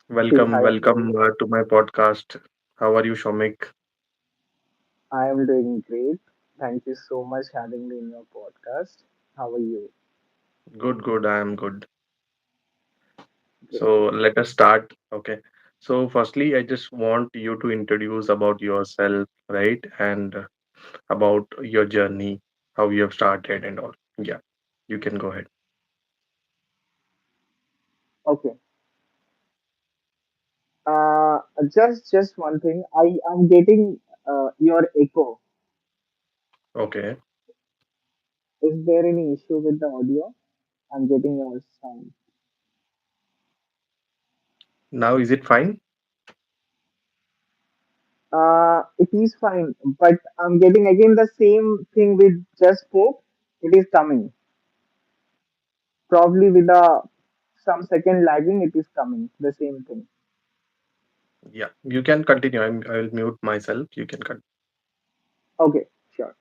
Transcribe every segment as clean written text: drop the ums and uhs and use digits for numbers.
Hey, Welcome, hi, welcome Abdul. to my podcast. How are you, Shomik? I am doing great. Thank you so much having me in your podcast. How are you? Good, good. I am good. Great. So let us start. Okay. So firstly, I just want you to introduce about yourself, right? And about your journey, how you have started and all. Yeah, you can go ahead. Okay. Just one thing. I am getting your echo. Okay. Is there any issue with the audio? I'm getting your sound. Now is it fine? It is fine, but I'm getting again the same thing we just spoke. It is coming. Probably with some second lagging, it is coming. The same thing. Yeah, you can continue. I will mute myself. You can continue. Okay, sure.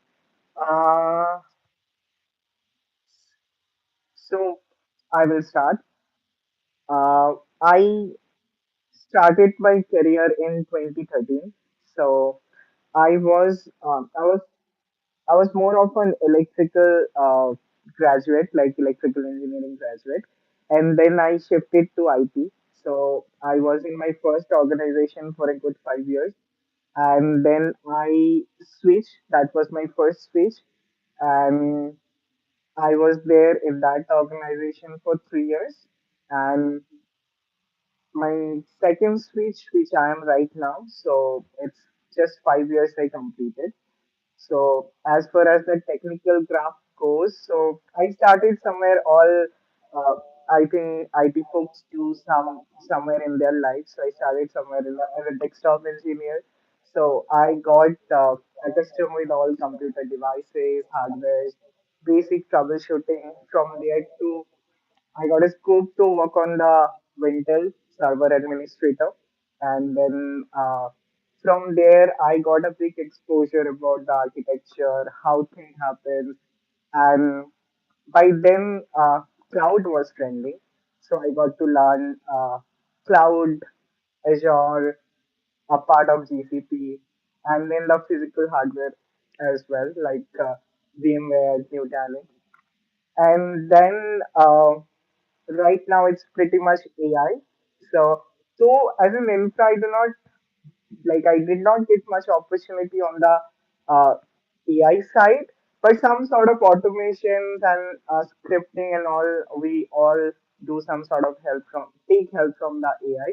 Uh, so I will start. I started my career in 2013. So I was more of an electrical graduate, like electrical engineering graduate, and then I shifted to IT. So I was in my first organization for a good 5 years, and then I switched. That was my first switch, and I was there in that organization for 3 years, and my second switch, which I am right now. So it's just 5 years I completed. So as far as the technical graph goes, so I started somewhere all uh, I think IT folks do somewhere in their life. So I started somewhere as a desktop engineer. So I got accustomed with all computer devices, hardware, basic troubleshooting from there to I got a scope to work on the Wintel server administrator, and then from there I got a big exposure about the architecture, how things happen, and by then cloud was trending, so I got to learn cloud, Azure, a part of GCP, and then the physical hardware as well, like VMware, Nutanix, and then. Right now it's pretty much AI. So as an infra, I do not like I did not get much opportunity on the AI side, but some sort of automations and scripting and all, we all do some sort of help from take help from the AI.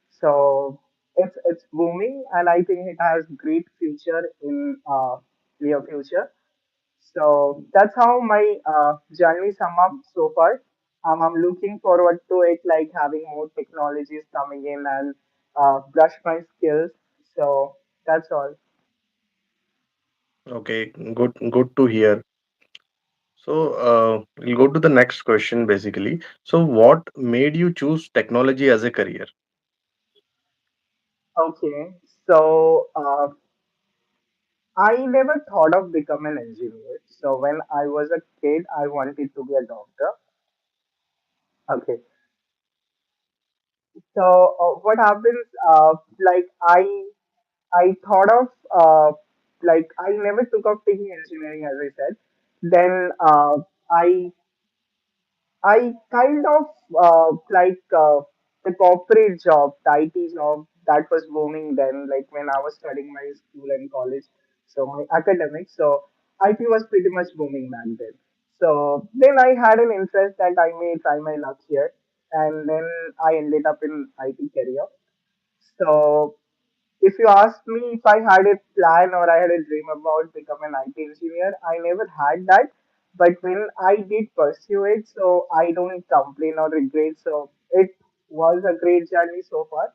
So it's booming, and I think it has great future in near future. So that's how my journey sum up so far. I'm looking forward to it, like having more technologies coming in and brush my skills. So that's all. Okay, good to hear. So, we'll go to the next question basically. So, what made you choose technology as a career? Okay. So I never thought of becoming an engineer. So when I was a kid, I wanted to be a doctor. Okay. So what happens? Like I thought of like I never took up taking engineering as I said. Then I I kind of the corporate job, the IT job that was booming then, like when I was studying my school and college. So my academics, so IT was pretty much booming back then. So then I had an interest that I may try my luck here, and then I ended up in IT career. So if you ask me if I had a plan or I had a dream about becoming an IT engineer, I never had that. But when I did pursue it, so I don't complain or regret. So it was a great journey so far,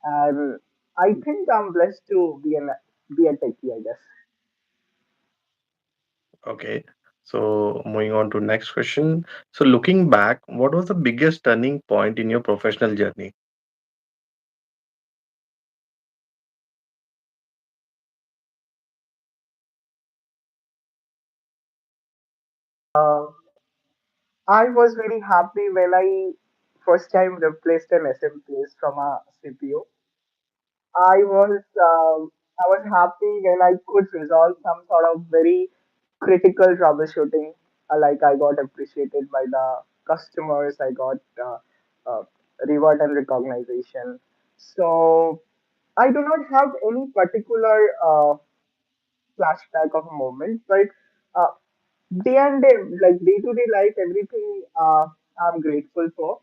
and I think I'm blessed to be a techie, I guess. Okay. So, moving on to next question. So, looking back, what was the biggest turning point in your professional journey? I was very happy when I first time replaced an SMPS from a CPU. I was happy when I could resolve some sort of very critical troubleshooting. Like I got appreciated by the customers, I got uh, reward and recognition. So I do not have any particular flashback of a moment, but uh, day and day, like day to day life, everything I'm grateful for.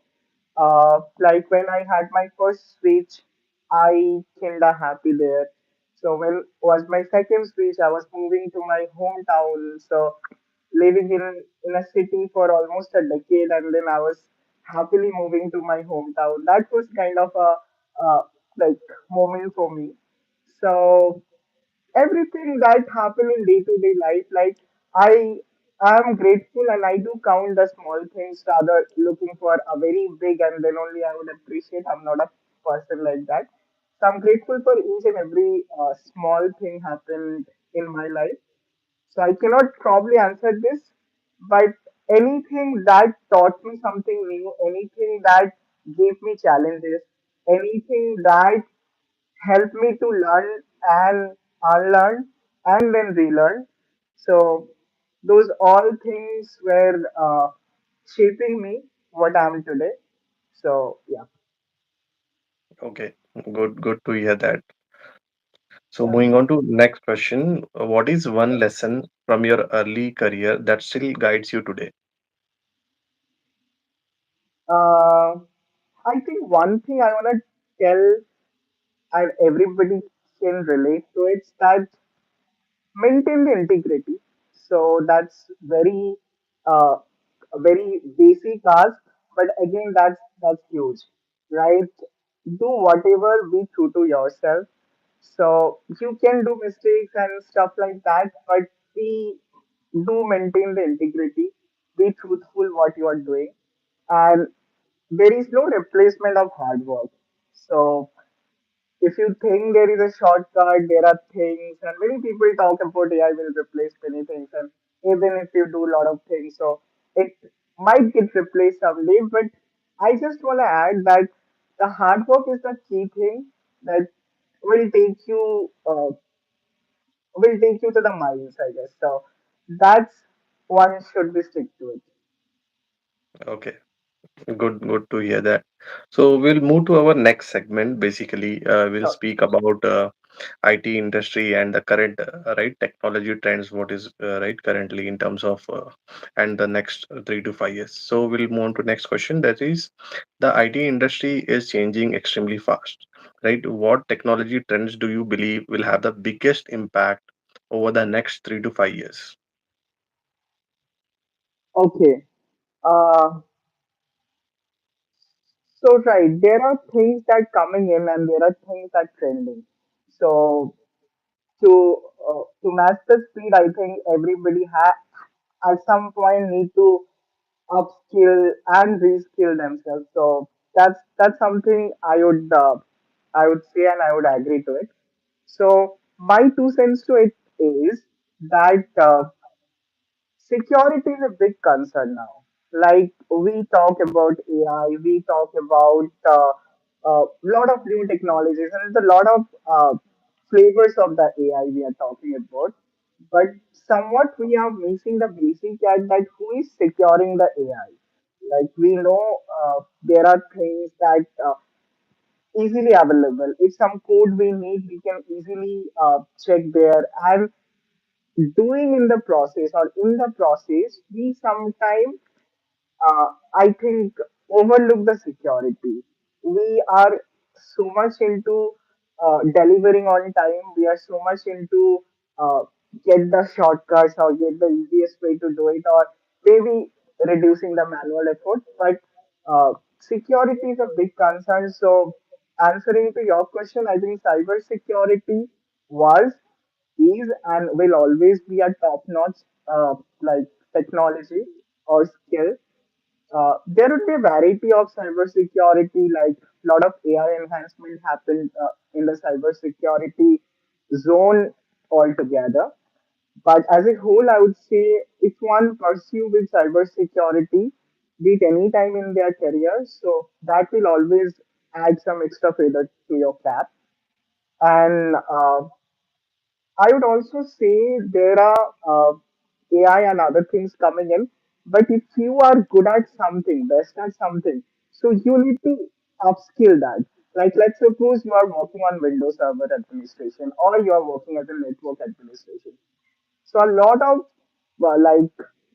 Like when I had my first switch, I kinda happy there. So when was my second switch, I was moving to my hometown. So living in a city for almost a decade, and then I was happily moving to my hometown. That was kind of a like moment for me. So everything that happen in day to day life, like I am grateful and I do count the small things rather looking for a very big and then only I would appreciate. I'm not a person like that. So I'm grateful for each and every small thing happened in my life. So I cannot probably answer this, but anything that taught me something new, anything that gave me challenges, anything that helped me to learn and unlearn and then relearn. So those all things were shaping me what I am today. So yeah, Okay, good to hear that. So yeah. moving on to next question, what is one lesson from your early career that still guides you today? Uh, I think one thing I want to tell and everybody can relate to it is that maintain the integrity. So that's uh, a very basic ask, but again, that's huge, right? Do whatever be true to yourself. So you can do mistakes and stuff like that, but be do maintain the integrity. Be truthful what you are doing, and there is no replacement of hard work. So if you think there is a shortcut, there are things, and many people talk about AI will replace many things, and even if you do a lot of things, so it might get replaced someday. But I just want to add that the hard work is the key thing that will take you to the mines, I guess. So that's one should be stick to it. Okay, good to hear that. So we'll move to our next segment. Basically, we'll Sure. speak about IT industry and the current right technology trends. What is right currently in terms of and the next 3 to 5 years. So we'll move on to next question. That is, the IT industry is changing extremely fast. Right? What technology trends do you believe will have the biggest impact over the next 3 to 5 years? Okay. Uh, so right, there are things that coming in and there are things that trending. So to match the speed, I think everybody at some point need to upskill and reskill themselves. So that's something I would say and I would agree to it. So my 2 cents to it is that security is a big concern now. Like we talk about AI, we talk about a lot of new technologies, and there's a lot of flavors of the AI we are talking about. But somewhat we are missing the basic that who is securing the AI. Like we know there are things that easily available. If some code we need, we can easily check there and doing in the process or in the process, we sometimes, I think, overlook the security. We are so much into delivering on time. We are so much into uh, get the shortcuts or get the easiest way to do it, or maybe reducing the manual effort. But security is a big concern. So, answering to your question, I think cyber security was is and will always be a top-notch like technology or skill. There would be a variety of cybersecurity, like a lot of AI enhancement happened in the cybersecurity zone altogether. But as a whole, I would say if one pursue with cybersecurity, be it any time in their career. So that will always add some extra feather to your cap. And I would also say there are AI and other things coming in, but if you are good at something, best at something, so you need to upskill that. Like, let's suppose you are working on Windows Server administration or you are working as a network administration. So a lot of like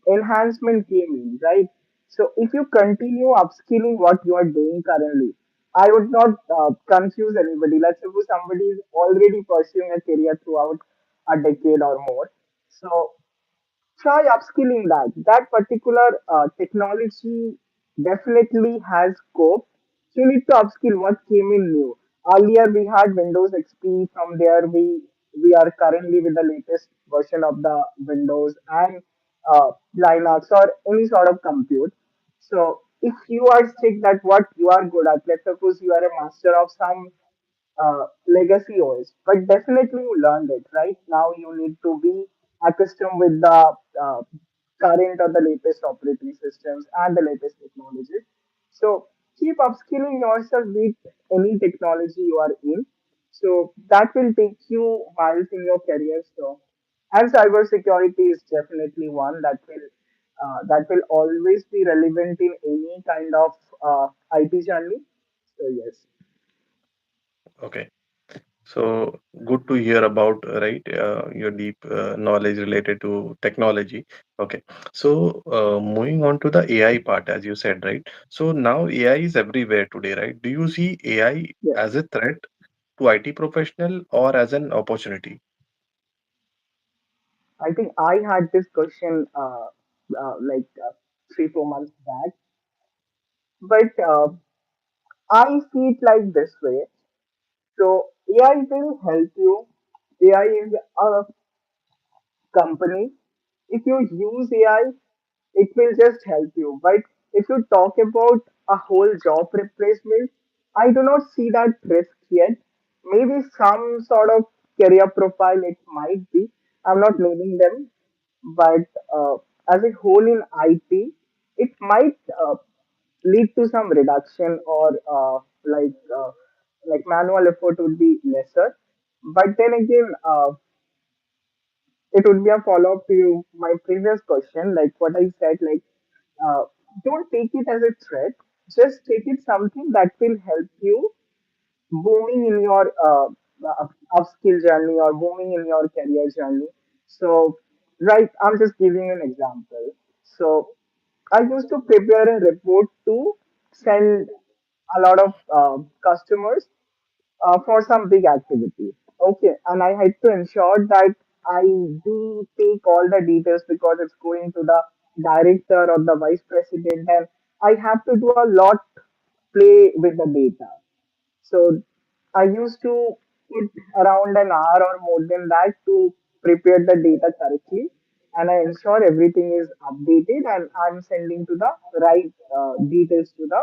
enhancement came in, right? So if you continue upskilling what you are doing currently, I would not confuse anybody. Let's suppose somebody is already pursuing a career throughout a decade or more. So try upskilling that. That particular technology definitely has scope. So you need to upskill what came in new. Earlier we had Windows XP. From there we are currently with the latest version of the Windows and Linux or any sort of compute. So if you are strict at what you are good at, let's suppose you are a master of some legacy OS, but definitely you learned it, right? Now you need to be accustomed with the uh, current or the latest operating systems and the latest technologies. So keep upskilling yourself with any technology you are in. So that will take you miles in your career. So, and cybersecurity is definitely one that will always be relevant in any kind of IT journey. So yes. Okay. So good to hear about, right, your deep knowledge related to technology. Okay. So moving on to the AI part, as you said, right? So now AI is everywhere today, right? Do you see AI Yes. as a threat to IT professional or as an opportunity? I think I had this question like 3 4 months back, but I see it like this way. So AI will help you. AI is a company. If you use AI, it will just help you. But if you talk about a whole job replacement, I do not see that risk yet. Maybe some sort of career profile it might be. I'm not naming them, but as a whole in IT, it might lead to some reduction or like manual effort would be lesser. But then again, it would be a follow up to my previous question, like what I said, like uh, don't take it as a threat. Just take it something that will help you booming in your upskill journey or booming in your career journey. So, right, I'm just giving an example. So, I used to prepare a report to send a lot of customers for some big activity. Okay, and I had to ensure that I do take all the details because it's going to the director or the vice president, and I have to do a lot play with the data. So I used to put around an hour or more than that to prepare the data correctly, and I ensure everything is updated and I'm sending to the right details to the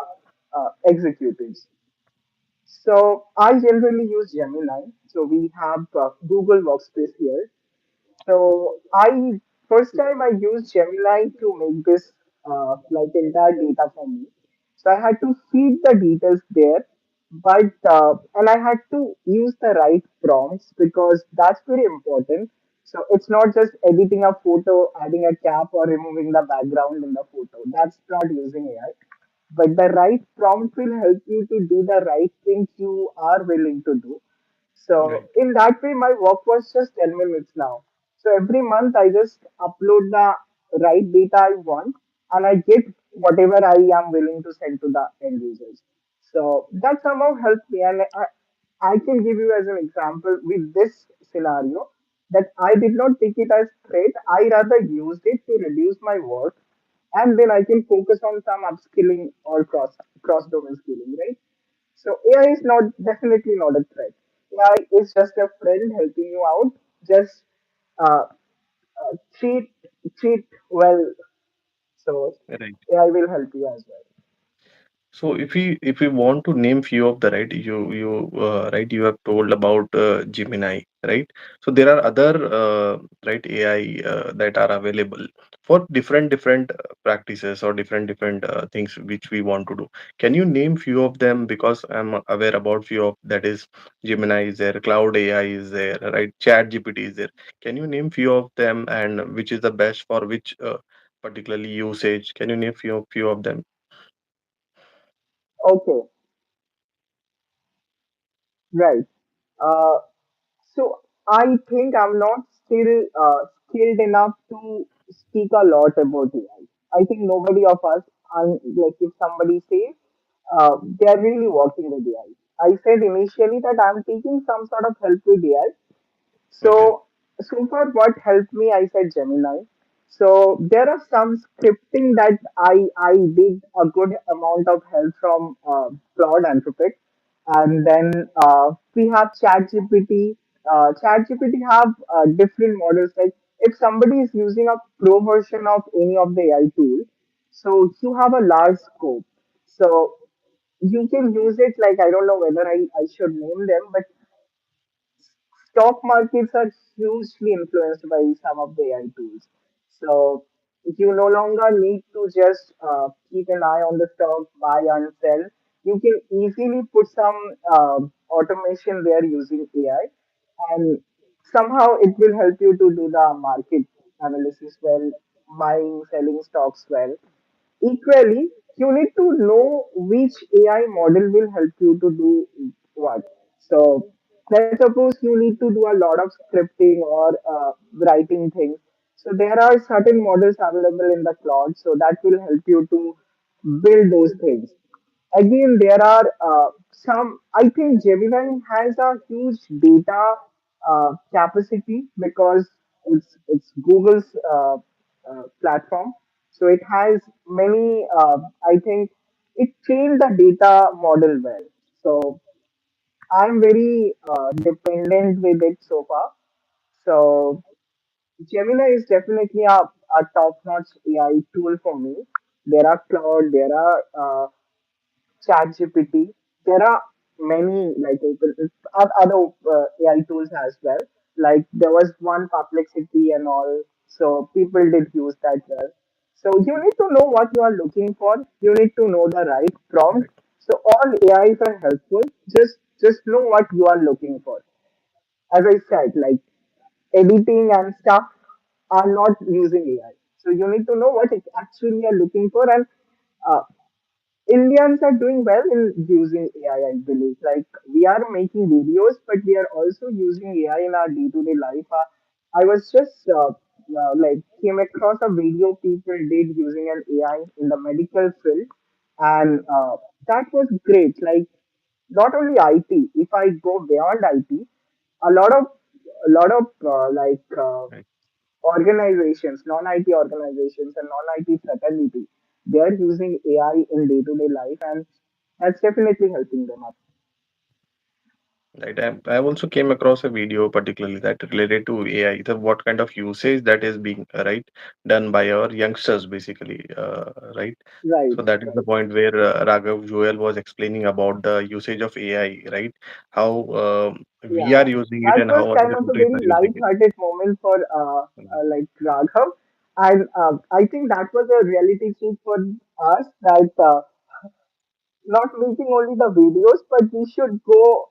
executives. So I generally use Gemini. So we have Google Workspace here. So I first time I used Gemini to make this like entire data for me. So I had to feed the details there, but and I had to use the right prompts because that's very important. So it's not just editing a photo, adding a cap or removing the background in the photo. That's not using AI. But the right prompt will help you to do the right things you are willing to do. So Right. in that way, my work was just 10 minutes now. So every month I just upload the right data I want and I get whatever I am willing to send to the end users. So that somehow helped me. And I can give you as an example with this scenario that I did not take it as threat. I rather used it to reduce my work and then I can focus on some upskilling or cross domain skilling, right? So AI is not definitely not a threat. AI is just a friend helping you out. Just uh, treat treat well. So Right. AI will help you as well. So if we want to name few of the right, right, you have told about Gemini, right? So there are other right AI that are available for different practices or different things which we want to do. Can you name few of them? Because I'm aware about few of that is Gemini is there, Cloud AI is there, right? Chat GPT is there. Can you name few of them and which is the best for which particularly usage? Can you name few of them? Okay, right. Uh, so I think I'm not still skilled enough to speak a lot about AI. I think nobody of us, like if somebody says they are really working with AI. I said initially that I'm taking some sort of help with AI. Okay. So far, what helped me, I said Gemini. So there are some scripting that I did a good amount of help from Claude Anthropic, and then we have ChatGPT. ChatGPT have different models. Like if somebody is using a pro version of any of the AI tool, so you have a large scope. So you can use it like I don't know whether I should name them, but stock markets are hugely influenced by some of the AI tools. So you no longer need to just keep an eye on the stock, buy and sell. You can easily put some automation there using AI, and somehow it will help you to do the market analysis well, buying, selling stocks well. Equally, you need to know which AI model will help you to do what. So, let's suppose you need to do a lot of scripting or writing things. So, there are certain models available in the cloud, so that will help you to build those things. Again, there are some, I think Gemini has a huge data capacity because it's Google's platform. So it has many, I think it trained the data model well. So I'm very dependent with it so far. So Gemini is definitely a top-notch AI tool for me. There are cloud, there are ChatGPT. There are many like other AI tools as well. Like there was one Perplexity and all, so people did use that well. So you need to know what you are looking for. You need to know the right prompt. So all AIs are helpful. Just know what you are looking for. As I said, like editing and stuff are not using AI. So you need to know what it actually you're looking for, and uh, Indians are doing well in using AI, I believe. Like we are making videos, but we are also using AI in our day-to-day life. I was just like came across a video people did using an AI in the medical field, and that was great. Like not only IT. If I go beyond IT, a lot of Right. organizations, non-IT organizations and non-IT fraternity, they are using AI in day-to-day life, and that's definitely helping them up. Right. I also came across a video particularly that related to AI, the what kind of usage that is being right done by our youngsters basically, right? Right, So that is the right. point where Raghav Joel was explaining about the usage of AI, right? How we are Yeah, using it that and was how other kind of a countries very are using it. light-hearted moment for like Raghav, and I think that was a reality check for us that not making only the videos, but we should go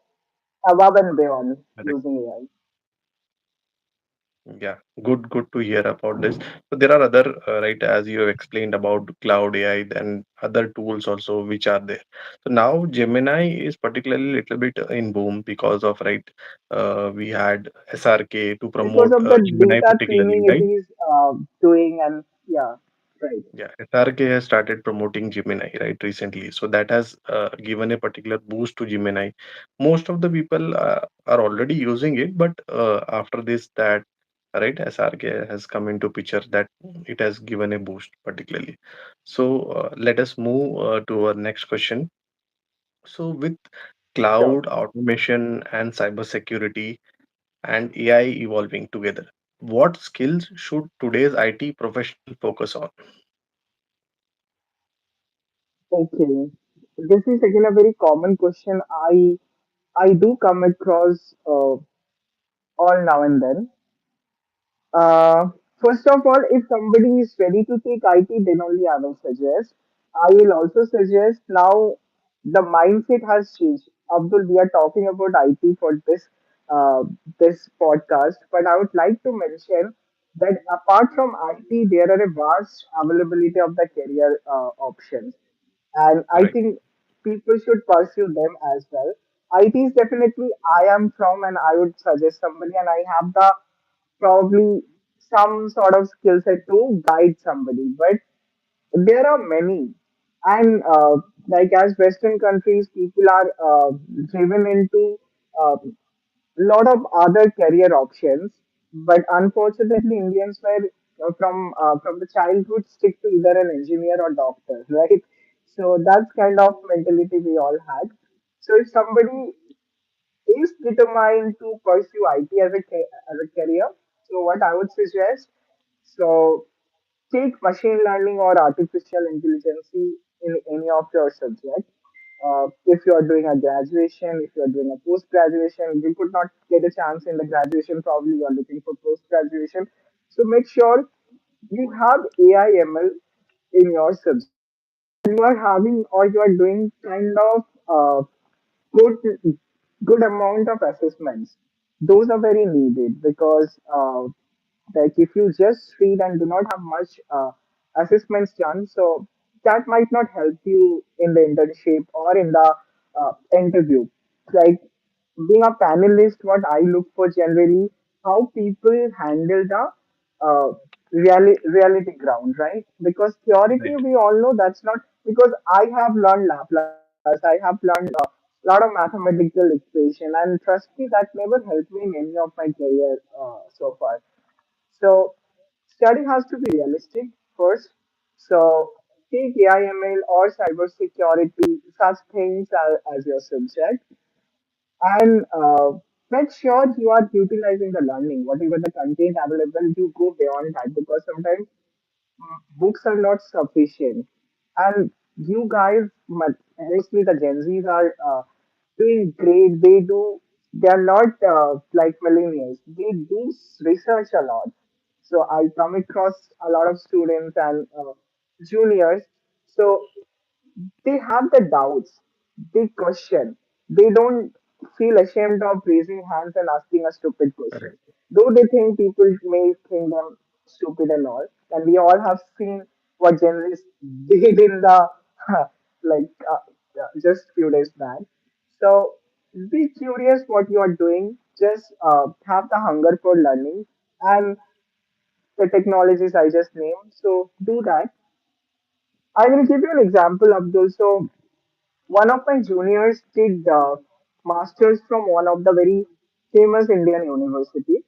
above and beyond Correct. using AI. Yeah, good to hear about this. So there are other right as you have explained about cloud AI and other tools also which are there. So now Gemini is particularly little bit in boom because of right we had SRK to Because promote of the Gemini data particularly, streaming it right? is doing, and yeah, right. Yeah, SRK has started promoting Gemini, right, recently. So that has given a particular boost to Gemini. Most of the people are already using it, but after this, that right, SRK has come into picture that it has given a boost particularly. So let us move to our next question. So with Sure. cloud automation and cybersecurity and AI evolving together, what skills should today's IT professional focus on? Okay. this is again a very common question I do come across all now and then. Uh, First of all, if somebody is ready to take IT, then only I will suggest. I will also suggest now the mindset has changed. Abdul, we are talking about IT for uh, this podcast, but I would like to mention that apart from IT, there are a vast availability of the career options, and I Right. think people should pursue them as well. IT is definitely I am from, and I would suggest somebody, and I have the probably some sort of skill set to guide somebody. But there are many, and like as Western countries, people are driven into a lot of other career options. But unfortunately, Indians were from the childhood stick to either an engineer or doctor, right? So that's kind of mentality we all had. So if somebody is determined to pursue IT as as a career, so what I would suggest, so take machine learning or artificial intelligence in any of your subjects. If you are doing a graduation, if you are doing a post graduation, you could not get a chance in the graduation, probably you are looking for post graduation. So make sure you have AI ML in your subject. You are having or you are doing kind of good good amount of assessments. Those are very needed because like if you just read and do not have much assessments done, so that might not help you in the internship or in the interview. Like being a panelist, what I look for generally, how people handle the reality ground, right? Because theoretically, Right. we all know that's not because I have learned Laplace, I have learned a lot of mathematical equation, and trust me, that never helped me in any of my career so far. So study has to be realistic first. So take AIML or cybersecurity, such things as your subject, and make sure you are utilizing the learning, whatever the content available. You go beyond that because sometimes books are not sufficient. And you guys, mostly the Gen Zs, are doing great. They are not like millennials. They do research a lot. So I come across a lot of students and juniors. So they have the doubts, they question, they don't feel ashamed of raising hands and asking a stupid question. Right. Though they think people may think them stupid and all, and we all have seen what Gen Zs did in the like just few days back. So be curious what you are doing. Just have the hunger for learning and the technologies I just named. So do that. I will give you an example, Abdul. So one of my juniors did masters from one of the very famous Indian university.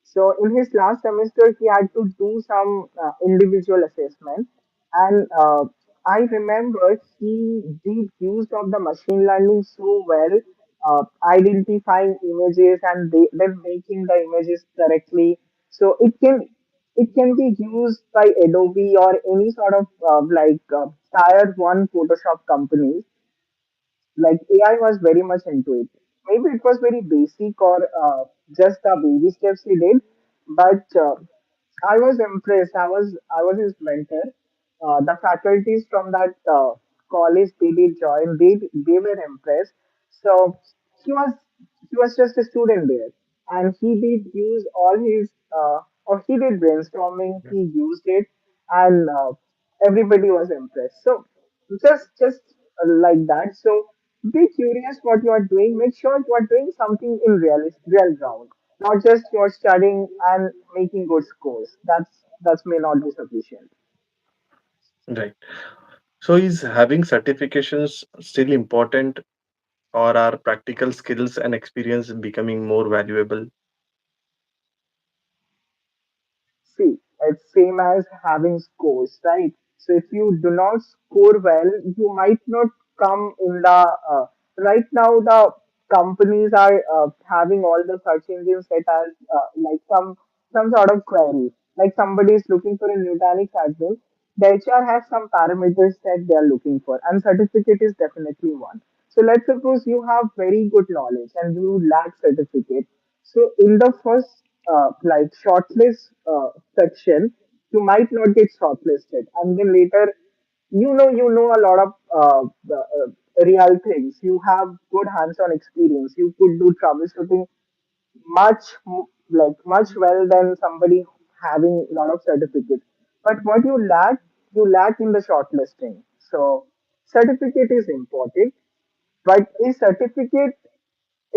So in his last semester, he had to do some individual assessment, and I remember he did use of the machine learning so well, identifying images and then making the images correctly. So it can be used by Adobe or any sort of tier one Photoshop companies. Like AI was very much into it. Maybe it was very basic or just the baby steps he did, but I was impressed. I was his mentor. The faculties from that college they did join. They were impressed. So he was he was just a student there, and he did use all his or he did brainstorming. Yeah. He used it, and everybody was impressed. So just like that. So be curious what you are doing. Make sure you are doing something in real ground, not just you're studying and making good scores. That's may not be sufficient. Right. So is having certifications still important, or are practical skills and experience becoming more valuable? See, it's same as having scores, right? So if you do not score well, you might not come in the right now. The companies are having all the search engines set as like some sort of query. Like somebody is looking for a Nutanix admin. the HR has some parameters that they are looking for, and certificate is definitely one. So let's suppose you have very good knowledge and you lack certificate. So in the first like shortlist section, you might not get shortlisted, and then later, you know a lot of real things. You have good hands-on experience. You could do troubleshooting much well than somebody having a lot of certificates. But what you lack in the shortlisting. So certificate is important, but is certificate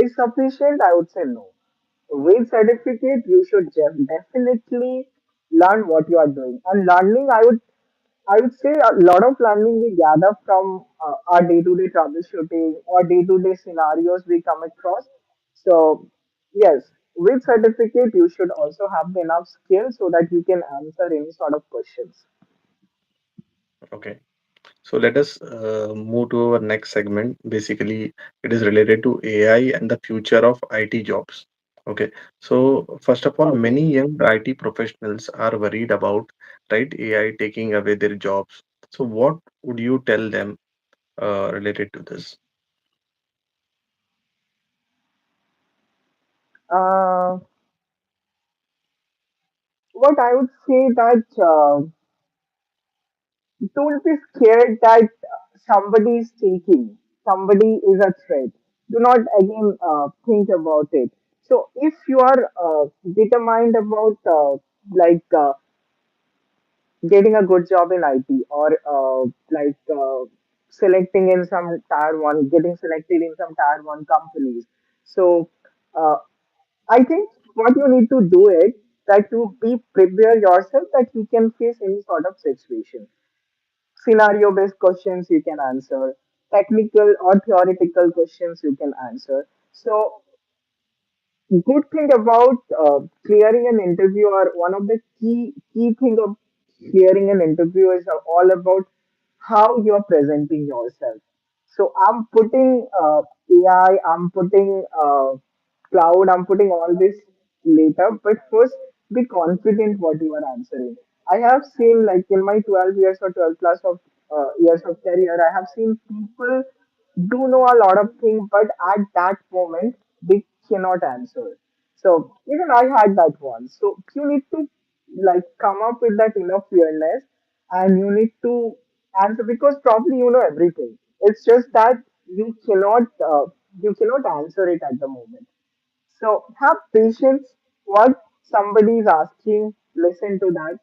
is sufficient? I would say no. With certificate, you should definitely learn what you are doing. And learning, I would say a lot of learning we gather from our day-to-day troubleshooting or day-to-day scenarios we come across. So, yes, with certificate, you should also have enough skill so that you can answer any sort of questions. Okay. So let us move to our next segment. Basically, it is related to AI and the future of IT jobs. Okay. So first of all, Okay. many young IT professionals are worried about, right, AI taking away their jobs. So what would you tell them related to this? Uh, what I would say that don't be scared that somebody is taking, somebody is a threat. Do not again think about it. So if you are determined about getting a good job in IT or selecting in some tier one, getting selected in some tier one companies. So uh, I think what you need to do is that to be prepare yourself that you can face any sort of situation. Scenario based questions you can answer, technical or theoretical questions you can answer. So good thing about clearing an interview, or one of the key thing of clearing an interview, is all about how you're presenting yourself. So I'm putting AI, I'm putting cloud, I'm putting all this later, but first be confident what you are answering. I have seen, like in my 12 years or 12 plus of years of career, I have seen people do know a lot of things, but at that moment they cannot answer. So even I had that once. So you need to like come up with that enough awareness, and you need to answer because probably you know everything. It's just that you cannot answer it at the moment. So have patience. What somebody is asking, listen to that.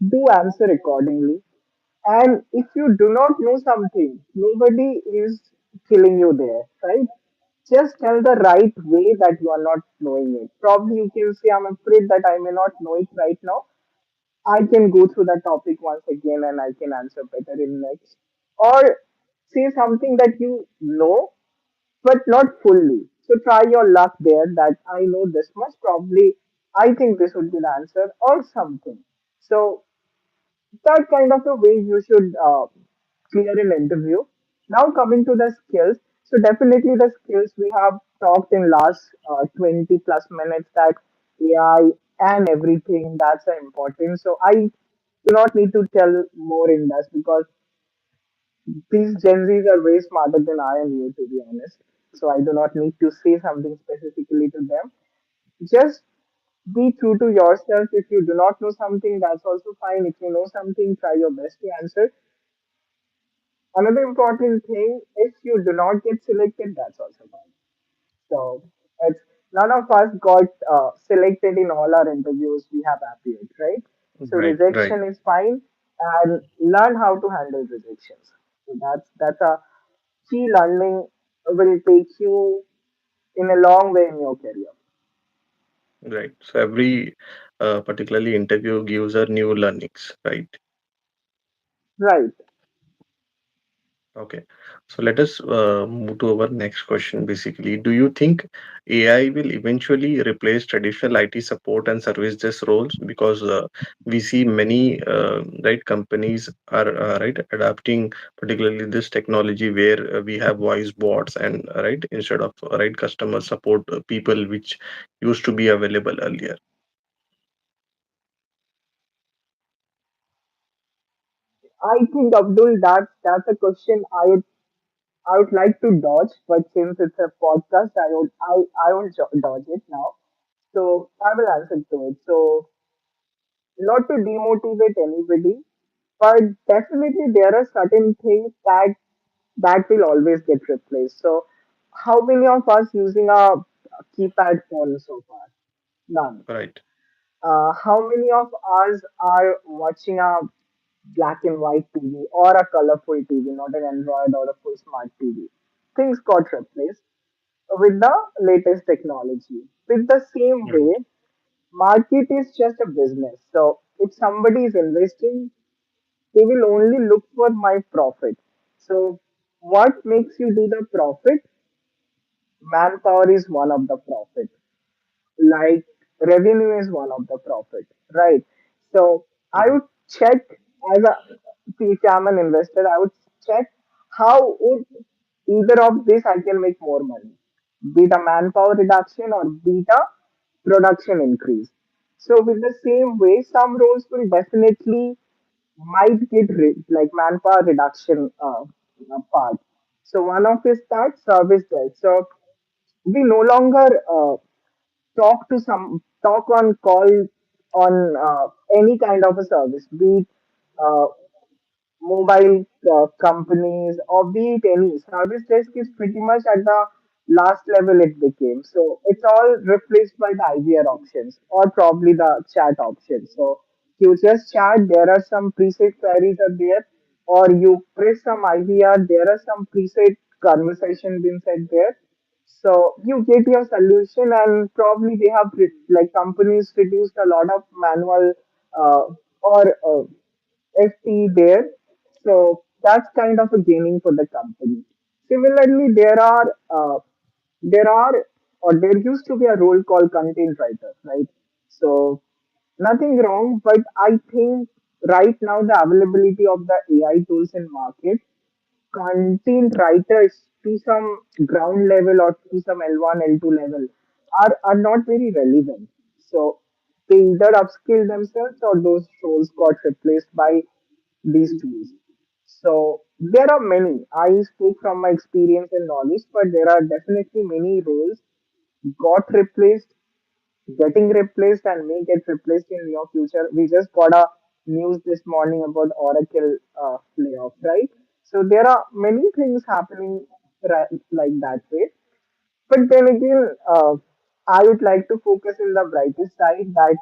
Do answer accordingly. And if you do not know something, nobody is killing you there, right? Just tell the right way that you are not knowing it. Probably you can say, I'm afraid that I may not know it right now. I can go through the topic once again and I can answer better in next. Or say something that you know, but not fully. So try your luck there that I know this much. Probably I think this would be the answer or something. So that kind of a way you should clear an interview. Now coming to the skills, so definitely the skills we have talked in last 20 plus minutes, that AI and everything, that's important. So I do not need to tell more in this because these Gen Zs are way smarter than I am you, to be honest. So I do not need to say something specifically to them. Just be true to yourself. If you do not know something, that's also fine. If you know something, try your best to answer. Another important thing, if you do not get selected, that's also fine. So it's none of us got selected in all our interviews we have appeared, right? So Right, right, rejection is fine, and learn how to handle rejections. So that's a key learning, will take you in a long way in your career. right. So every particularly interview gives her new learnings, right? Right. Okay, so let us move to our next question. Basically, do you think AI will eventually replace traditional IT support and service desk roles? Because we see many right companies are right adapting particularly this technology where we have voice bots and right instead of right customer support people which used to be available earlier. I think Abdul, that's a question I would like to dodge, but since it's a podcast, I won't dodge it now. So I will answer to it. So not to demotivate anybody, but definitely there are certain things that will always get replaced. So how many of us using a keypad phone so far? None. Right. How many of us are watching a black and white TV or a colorful TV, not an Android or a full smart TV? Things got replaced with the latest technology. With the same Right. way, market is just a business. So if somebody is investing, they will only look for my profit. So what makes you do the profit? Manpower is one of the profit. Like revenue is one of the profit, right? So I Right. would check as a if I'm an investor, I would check how would either of this I can make more money, be it a manpower reduction or be it a production increase. So with the same way, some roles will definitely might get like manpower reduction part. So one of is that service desk. So we no longer talk on call on any kind of a service, be it uh, mobile companies or be it any service desk is pretty much at the last level it became. So it's all replaced by the IVR options or probably the chat options. So you just chat, there are some preset queries are there, or you press some IVR, there are some preset conversation being said there. So you get your solution, and probably they have like companies reduced a lot of manual or FT there. So that's kind of a gaining for the company. Similarly, there are or there used to be a role called content writer, right? So nothing wrong, but I think right now the availability of the AI tools in market, content writers to some ground level or to some L1, L2 level are not very relevant. So they either upskill themselves or those roles got replaced by these tools. So there are many. I speak from my experience and knowledge, but there are definitely many roles got replaced, getting replaced, and may get replaced in near future. We just got a news this morning about Oracle layoff, right? So there are many things happening like that way. But then again, I would like to focus in the brightest side that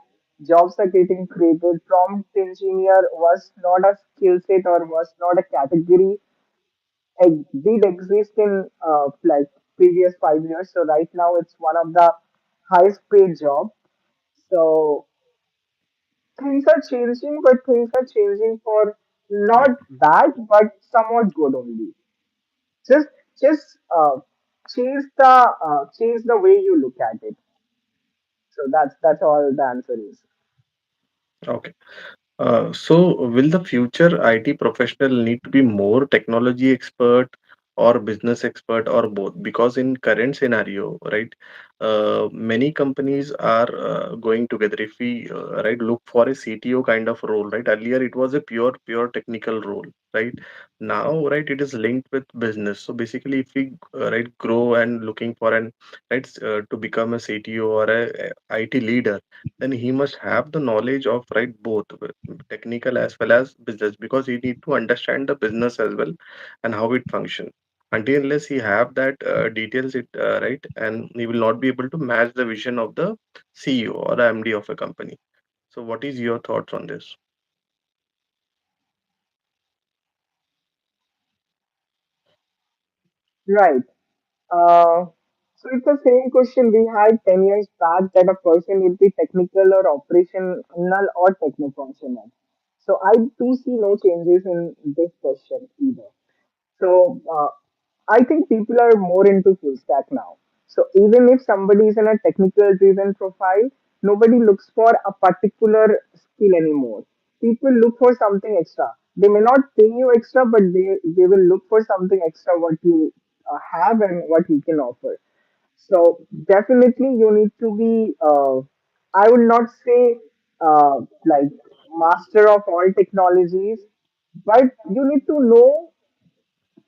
jobs are getting created. Prompt engineer was not a skill set or was not a category. It did exist in like previous 5 years. So right now it's one of the highest paid job. So things are changing, but things are changing for not Right. bad, but somewhat good only. Just just change the way you look at it. So that's all the answer is. Okay. So, will the future IT professional need to be more technology expert or business expert or both? Because in current scenario, right, many companies are going together. If we right look for a CTO kind of role, right? Earlier it was a pure technical role, right? Now, right, it is linked with business. So basically, if we right grow and looking for an to become a CTO or a IT leader, then he must have the knowledge of right both technical as well as business, because he need to understand the business as well and how it functions. Until unless he have that details it right, and he will not be able to match the vision of the CEO or the MD of a company. So what is your thoughts on this? Right. Uh, so it's the same question we had 10 years back that a person would be technical or operational or techno-functional. So I do see no changes in this question either. So I think people are more into full stack now. So even if somebody is in a technical driven profile, nobody looks for a particular skill anymore. People look for something extra. They may not pay you extra, but they will look for something extra what you have and what you can offer. So definitely you need to be, I would not say like master of all technologies, but you need to know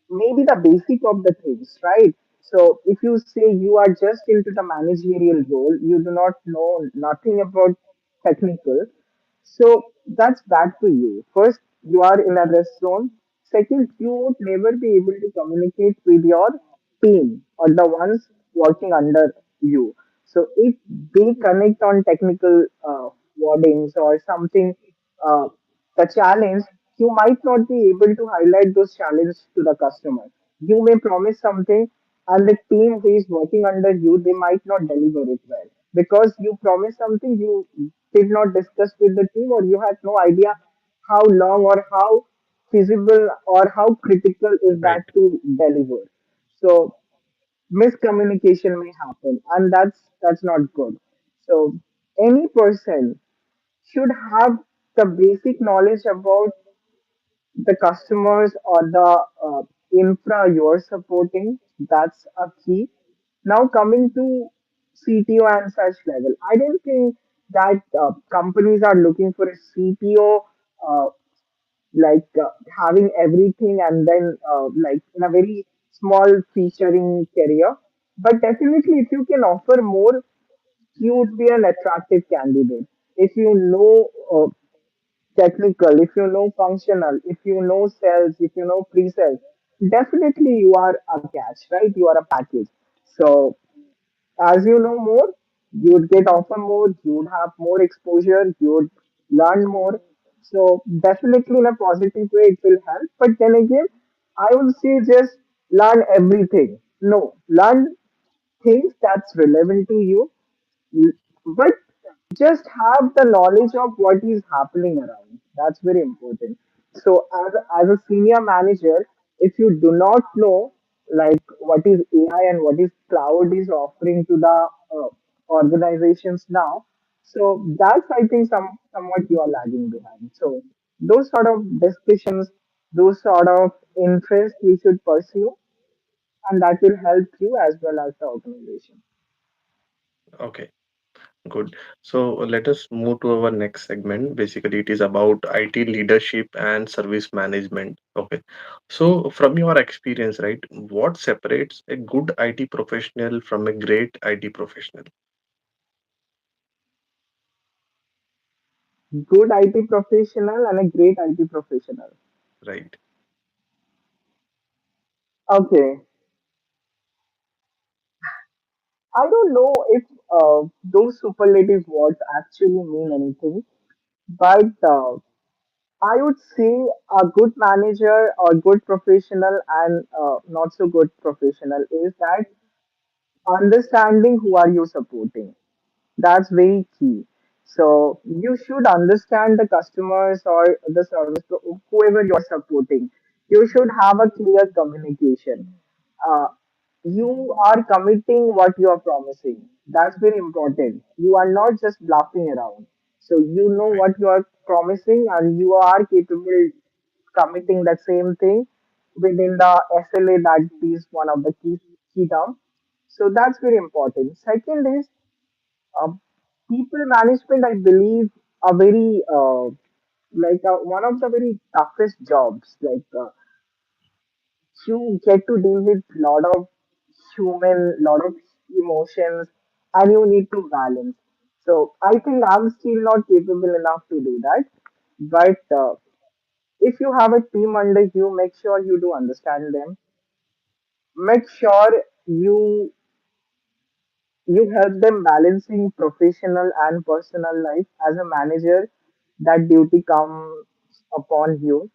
maybe the basic of the things, right? So if you say you are just into the managerial role, you do not know nothing about technical, so that's bad for you. First, you are in a rest zone. Second, you would never be able to communicate with your team or the ones working under you. So if they connect on technical wordings or something, uh, the challenge, you might not be able to highlight those challenges to the customer. You may promise something, and the team who is working under you, they might not deliver it well because you promised something you did not discuss with the team, or you had no idea how long or how feasible or how critical is that Right. to deliver. So miscommunication may happen, and that's not good. So any person should have the basic knowledge about the customers or the infra you're supporting. That's a key. Now coming to CTO and such level, I don't think that companies are looking for a CTO uh, having everything and then like in a very small featuring career. But definitely, if you can offer more, you would be an attractive candidate. If you know technical, if you know functional, if you know sales, if you know pre-sales, definitely you are a catch, right? You are a package. So as you know more, you would get offer more, you would have more exposure, you would learn more. So definitely in a positive way it will help. But then again, I would say just learn everything. No, learn things that's relevant to you, but just have the knowledge of what is happening around. That's very important. So, as a senior manager, if you do not know like what is AI and what is cloud is offering to the organizations now, so that's I think somewhat you are lagging behind. So those sort of discussions, those sort of interests you should pursue, and that will help you as well as the organization. Okay. Good. So let us move to our next segment. Basically, it is about IT leadership and service management. Okay. So from your experience, right, what separates a good IT professional from a great IT professional? Good IT professional and a great IT professional. Right. Okay, I don't know if those superlative words actually mean anything, but I would say a good manager or good professional and not so good professional is that understanding who are you supporting. That's very key. So you should understand the customers or the service whoever you're supporting. You should have a clear communication. Uh, you are committing what you are promising. That's very important. You are not just bluffing around. So you know Right. what you are promising and you are capable committing the same thing within the SLA. That is one of the key terms. So that's very important. Second is uh, people management, I believe, are very one of the very toughest jobs. You get to deal with lot of lot of emotions, and you need to balance. So I think I'm still not capable enough to do that. But if you have a team under you, make sure you do understand them. Make sure you you help them balancing professional and personal life. As a manager, that duty comes upon you.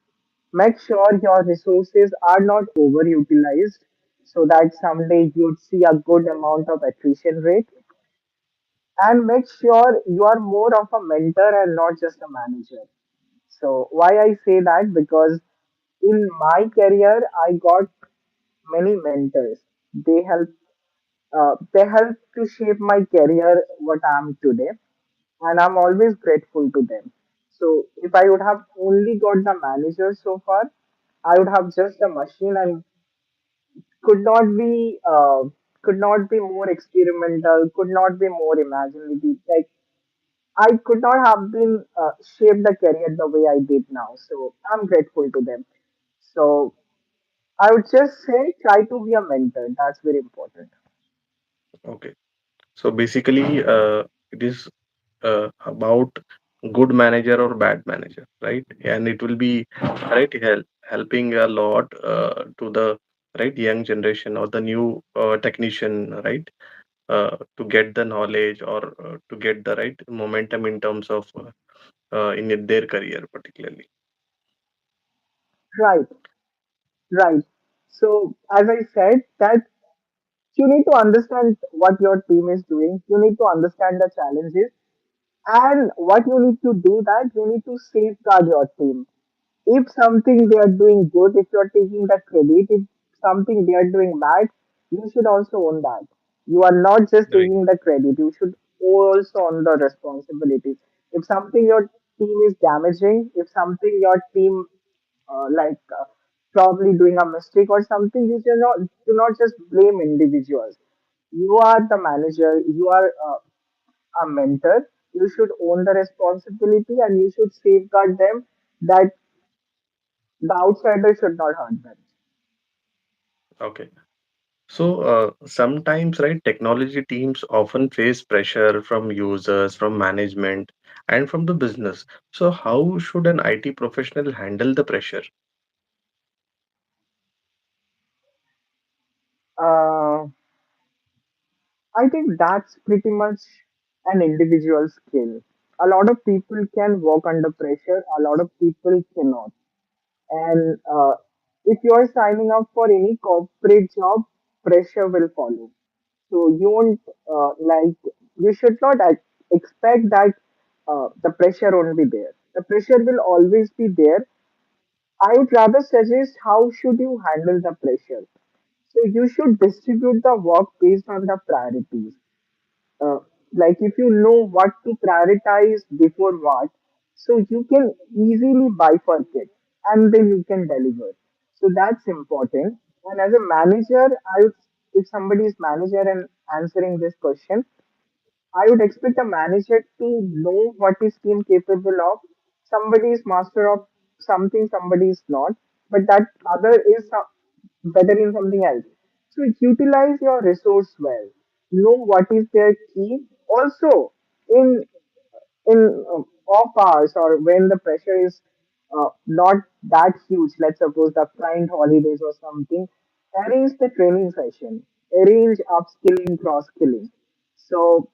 Make sure your resources are not overutilized so that someday you'd see a good amount of attrition rate. And make sure you are more of a mentor and not just a manager. So why I say that? Because in my career I got many mentors. They help to shape my career what I am today, and I'm always grateful to them. So if I would have only got the manager so far, I would have just a machine and could not be uh, could not be more experimental, could not be more imaginative. Like I could not have been shaped the career the way I did now. So I'm grateful to them. So I would just say try to be a mentor. That's very important. Okay. So basically, it is about good manager or bad manager, right? And it will be right helping a lot to the right young generation or the new technician, right? To get the knowledge or to get the right momentum in terms of in their career, particularly. Right, right. So as I said, that you need to understand what your team is doing. You need to understand the challenges and what you need to do that you need to safeguard your team. If something they are doing good, if you're taking the credit, if something they are doing bad, you should also own that. You are not just Right. taking the credit, you should also own the responsibility. If something your team is damaging, if something your team probably doing a mistake or something, you do not just blame individuals. You are the manager, you are a mentor. You should own the responsibility and you should safeguard them that the outsider should not hurt them. Okay. So sometimes, right, technology teams often face pressure from users, from management, and from the business. So how should an IT professional handle the pressure? Uh, I think that's pretty much an individual skill. A lot of people can work under pressure, a lot of people cannot. And if you're signing up for any corporate job, pressure will follow. So you won't you should not expect that the pressure won't be there. The pressure will always be there. I would rather suggest how should you handle the pressure. So you should distribute the work based on the priorities. Uh, like if you know what to prioritize before what, so you can easily bifurcate and then you can deliver. So that's important. And as a manager, if somebody is manager and answering this question, I would expect a manager to know what is team capable of. Somebody is master of something, somebody is not, but that other is better in something else. So utilize your resource well. Know what is their key. Also, in in off hours or when the pressure is not that huge, let's suppose the client holidays or something, arrange the training session, arrange upskilling, cross skilling. So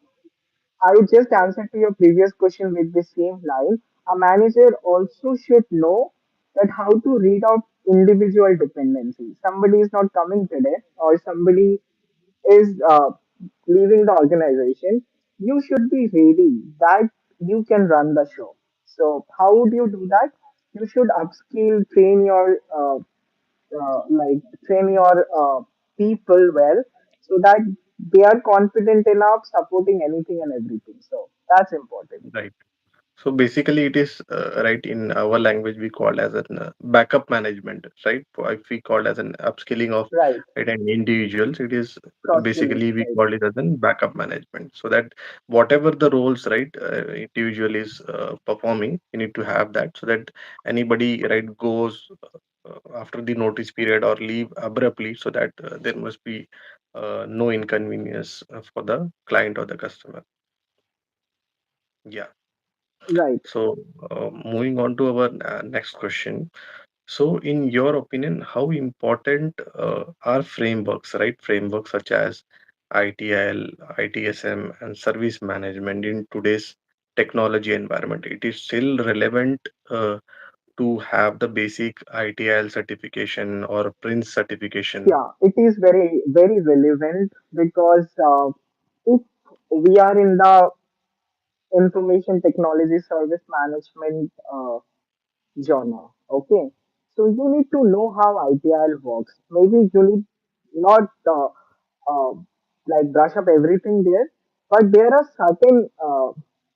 I would just answer to your previous question with the same line. A manager also should know that how to read out individual dependencies. Somebody is not coming today, or somebody is leaving the organization. You should be ready that you can run the show. So how would you do that? You should upskill, train your people well so that they are confident enough supporting anything and everything. So that's important. Right. So basically, it is right in our language we call as an backup management, right? If we call as an upskilling of Right. right and individuals, it is Cross skilling. basically we Right. call it as an backup management. So that whatever the roles right individual is performing, you need to have that so that anybody right goes after the notice period or leave abruptly, so that there must be no inconvenience for the client or the customer. Yeah. Right. So, moving on to our next question. So, in your opinion, how important are frameworks, right? Frameworks such as ITIL, ITSM, and service management in today's technology environment? It is still relevant to have the basic ITIL certification or Prince certification. Yeah, it is very, very relevant because if we are in the information technology service management genre. Okay, so you need to know how ITIL works. Maybe you need not uh, brush up everything there, but there are certain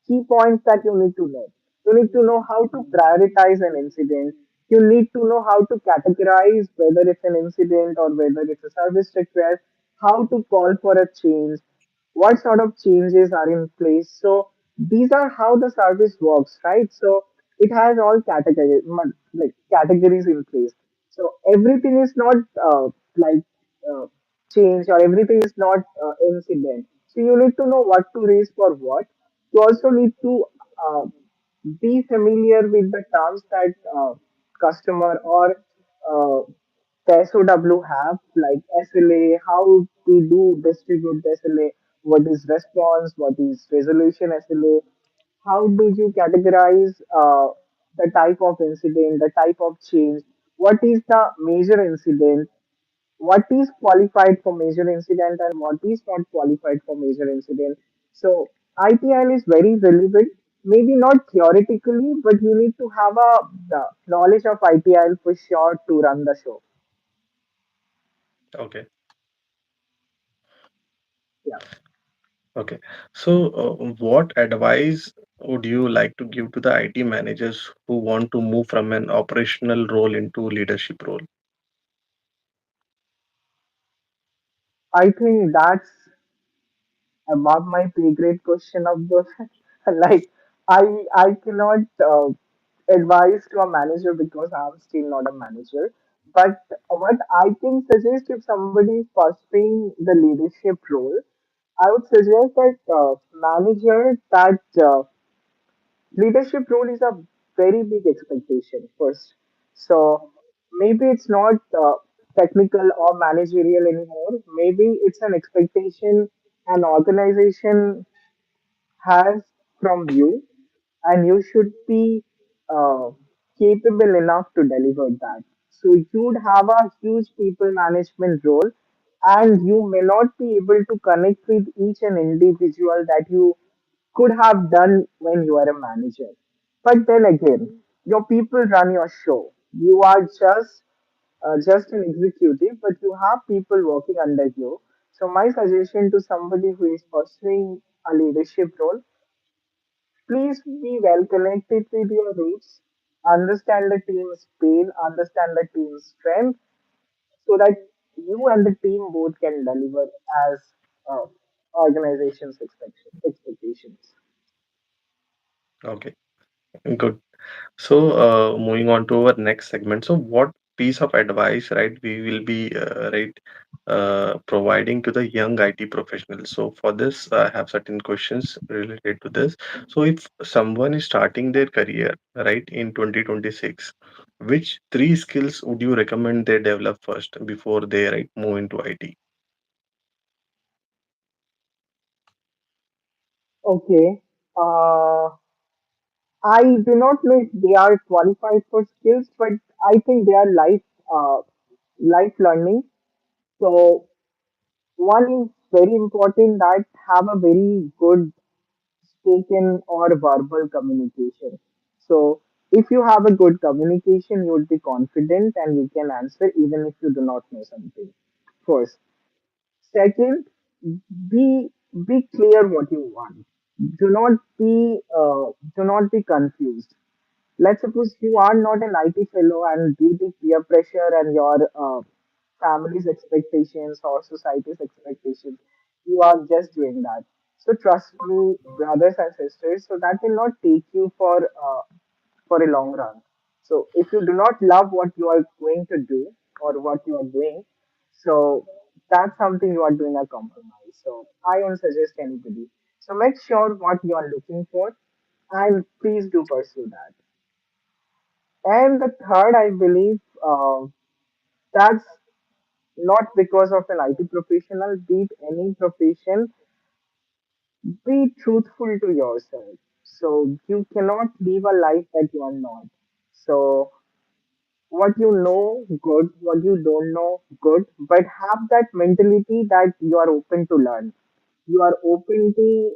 key points that you need to know. You need to know how to prioritize an incident. You need to know how to categorize whether it's an incident or whether it's a service request, how to call for a change, what sort of changes are in place. So These are how the service works, right? So it has all categories, like categories in place. So everything is not like uh, change, or everything is not incident. So you need to know what to raise for what. You also need to uh, be familiar with the terms that customer or uh, the SOW have, like SLA, how we do distribute the SLA, what is response, what is resolution SLA, how do you categorize the type of incident, the type of change, what is the major incident, what is qualified for major incident and what is not qualified for major incident. So ITIL is very relevant, maybe not theoretically, but you need to have a the knowledge of ITIL for sure to run the show. Okay. Yeah. Okay. So, what advice would you like to give to the IT managers who want to move from an operational role into leadership role? I think that's above my pay grade question of the like I cannot advise to a manager because I'm still not a manager. But what I can suggest, if somebody is pursuing the leadership role, I would suggest that manager that leadership role is a very big expectation first. So maybe it's not technical or managerial anymore. Maybe it's an expectation an organization has from you, and you should be uh, capable enough to deliver that. So you would have a huge people management role, and you may not be able to connect with each and individual that you could have done when you are a manager. But then again, your people run your show. You are just an executive, but you have people working under you. So my suggestion to somebody who is pursuing a leadership role, please be well connected with your roots, understand the team's pain, understand the team's strength, so that you and the team both can deliver as uh, organization's expectations. Okay, good. So, moving on to our next segment. So, what piece of advice, right, we will be, right, providing to the young IT professionals? So, for this, I have certain questions related to this. So, if someone is starting their career, right, in 2026, which three skills would you recommend they develop first before they, right, move into IT? Okay. Uh, I do not know if they are qualified for skills, but I think they are life learning. So one is very important, that have a very good spoken or verbal communication. So if you have a good communication, you would be confident and you can answer even if you do not know something. First. Second, be be clear what you want. Do not be confused. Let's suppose you are not an IT fellow, and due to peer pressure and your family's expectations or society's expectations, you are just doing that. So trust me, brothers and sisters, so that will not take you for a long run. So if you do not love what you are going to do or what you are doing, so that's something you are doing a compromise. So I won't suggest anybody. So make sure what you are looking for, and please do pursue that. And the third, I believe, that's not because of an IT professional, be it any profession, be truthful to yourself. So you cannot live a life that you are not. So what you know, good, what you don't know, good, but have that mentality that you are open to learn, you are open to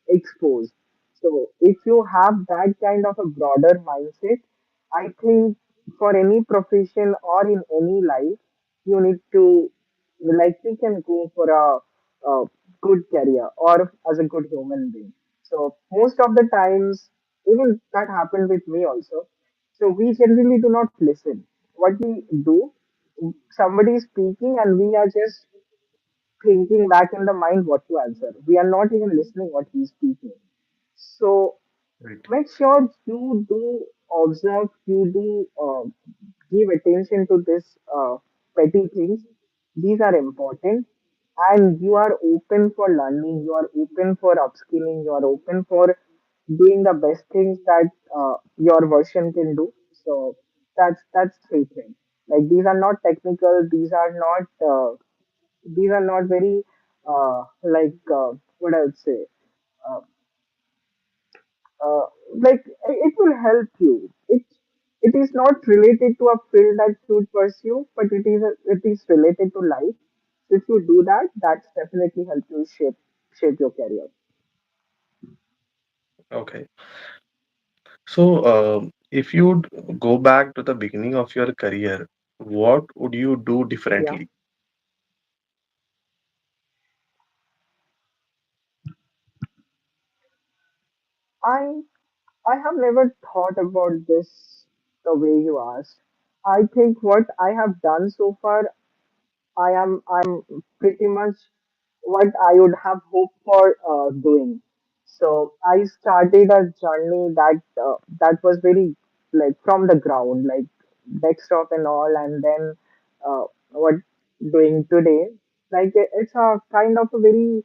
expose. So if you have that kind of a broader mindset, I think for any profession or in any life, you need to, like, we can go for a good career or as a good human being. So most of the times, even that happened with me also. So we generally do not listen. What we do, somebody is speaking and we are just thinking back in the mind what to answer. We are not even listening what he's speaking. So Right. make sure you do observe, you do give attention to this petty things. These are important, and you are open for learning. You are open for upskilling. You are open for doing the best things that your version can do. So that's three things. Like these are not technical. These are not very what I would say. Uh, uh, like it will help you. It is not related to a field that you would pursue, but it is related to life. So if you do that, that's definitely help you shape your career. Okay. So, if you'd go back to the beginning of your career, what would you do Yeah, differently? I I have never thought about this the way you asked. I think what I have done so far, I'm pretty much what I would have hoped for doing. So I started a journey that was very like from the ground, like desktop and all, and then what doing today. Like it's a kind of a very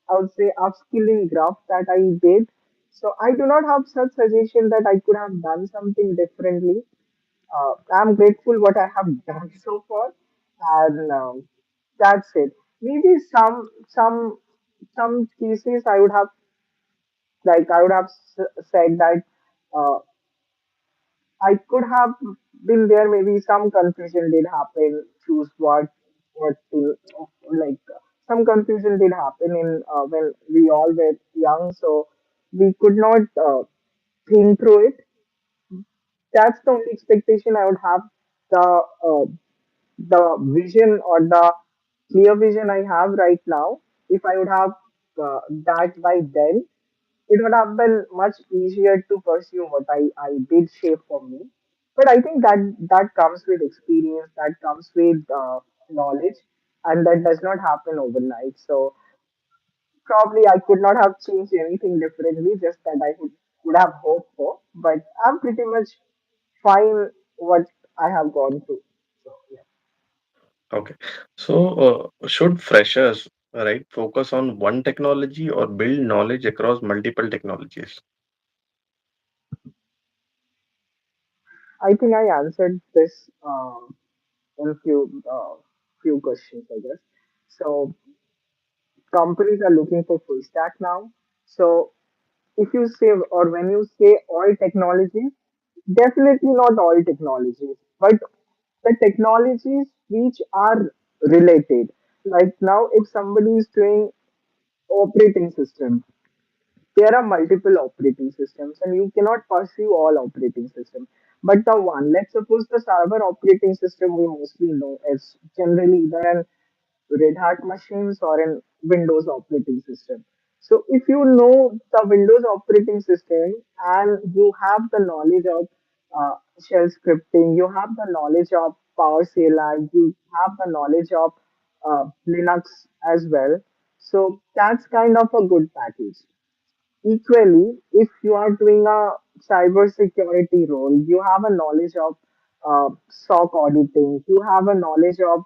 I would say upskilling graph that I did. So I do not have such suggestion that I could have done something differently. I'm grateful what I have done so far, and that's it. Maybe some cases I would have said that uh, I could have been there. Maybe some confusion did happen. Choose what to like. Some confusion did happen in when we all were young, so we could not think through it. That's the only expectation I would have. The vision or the clear vision I have right now, if I would have that by then, it would have been much easier to pursue what I did shape for me. But I think that comes with experience, that comes with knowledge, and that does not happen overnight. So probably I could not have changed anything differently, just that would have hoped for. But I'm pretty much fine what I have gone through. So yeah. Okay. So, should freshers, right, focus on one technology or build knowledge across multiple technologies? I think I answered this in few questions, I guess. So companies are looking for full stack now. So if you say or when you say all technologies, definitely not all technologies, but the technologies which are related. Like now, if somebody is doing operating system, there are multiple operating systems and you cannot pursue all operating systems, but the one, let's suppose the server operating system we mostly know is generally either an red hat machines or an windows operating system. So if you know the windows operating system and you have the knowledge of shell scripting, you have the knowledge of PowerShell, you have the knowledge of Linux as well, so that's kind of a good package. Equally, if you are doing a cyber security role, you have a knowledge of SOC auditing, you have a knowledge of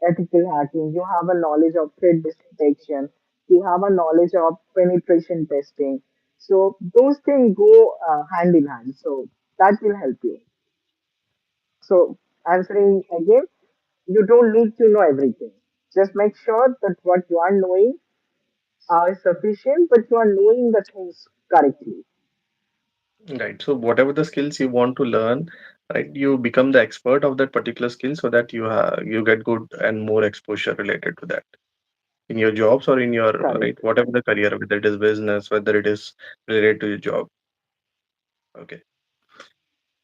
ethical hacking, you have a knowledge of threat detection, you have a knowledge of penetration testing. So those things go hand in hand. So that will help you. So answering again, you don't need to know everything. Just make sure that what you are knowing are sufficient, but you are knowing the things correctly. Right. So, whatever the skills you want to learn, right, you become the expert of that particular skill so that you get good and more exposure related to that in your jobs or in your right, Correct. whatever the career, whether it is business, whether it is related to your job. Okay.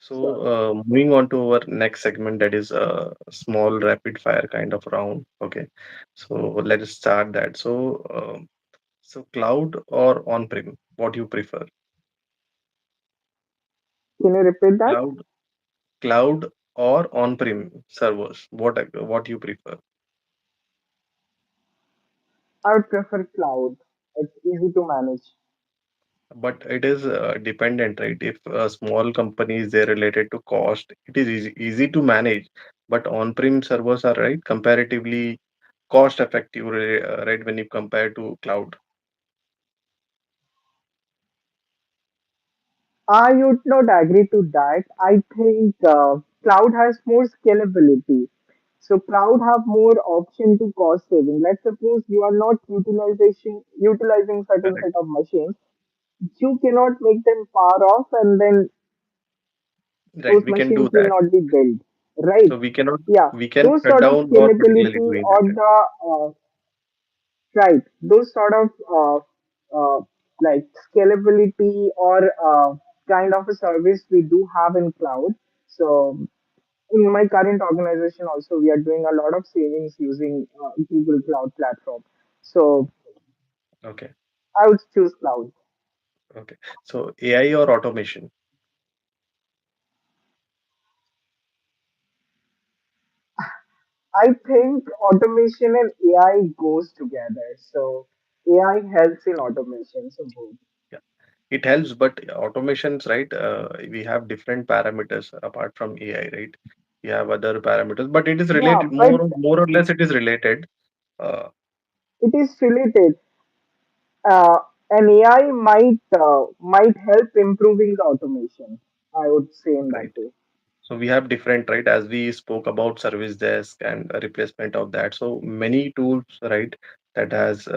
So, Sure. moving on to our next segment, that is a small rapid fire kind of round. Okay. So, let us start that. So cloud or on-prem, what you prefer? Can you repeat that? Cloud, cloud or on-prem servers, what you prefer? I would prefer cloud. It's easy to manage. But it is dependent, right? If a small company is there related to cost, it is easy to manage. But on-prem servers are right comparatively cost effective, right? When you compare to cloud, I would not agree to that. I think cloud has more scalability. So cloud have more option to cost saving. Let's suppose you are not utilizing certain correct? set of machines. You cannot make them power off, and then Right, those we can do machines will that. not be built. Right? So we cannot Yeah. we can Those cut sort of down or particularly scalability doing or that. the right, those sort of like scalability or kind of a service we do have in cloud. So in my current organization also we are doing a lot of savings using Google Cloud Platform. So Okay, I would choose cloud. okay. So AI or automation? I think automation and AI goes together. So AI helps in automation. So both. Yeah, it helps, but automations, right? We have different parameters apart from AI, right? We have other parameters, but it is Yeah, related but more or less. It is related. Uh, it is related. An AI might help improving the automation. I would say in that right. way. So we have different, right? As we spoke about service desk and a replacement of that. So many tools, right? That has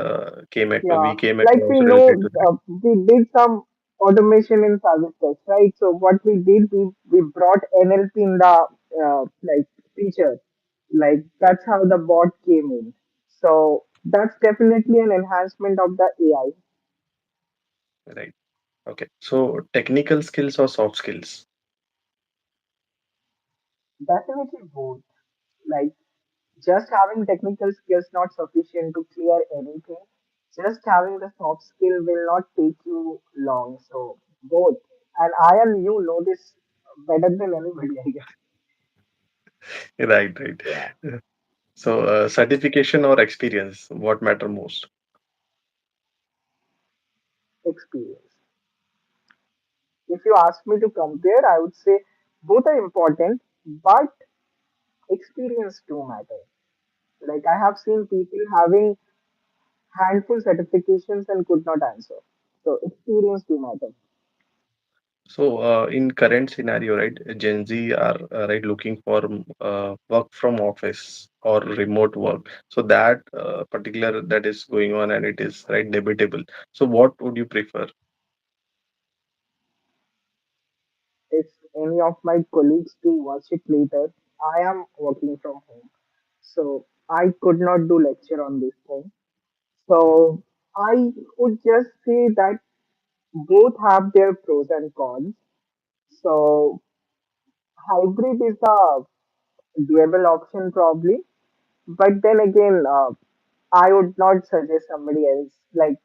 Yeah, we came like across we related know, to that. we did some automation in service desk, right? So what we did, we brought NLP in the like feature, like Right, that's how the bot came in. So that's definitely an enhancement of the AI. right. Okay. So technical skills or soft skills? Definitely both. Like just having technical skills not sufficient to clear anything. Just having the soft skill will not take you long. So both. And I and you know this better than anybody, I guess. Right, right. Yeah, So certification or experience, what matter most? experience. If you ask me to compare, I would say both are important, but experience do matter. Like I have seen people having handful certifications and could not answer. So experience do matter. So in current scenario, right, Gen Z are right looking for work from office or remote work. So that particular that is going on and it is right debatable. So what would you prefer? If any of my colleagues do watch it later, I am working from home. So I could not do lecture on this thing. So I would just say that both have their pros and cons. So hybrid is a doable option probably, but then again, I would not suggest somebody else like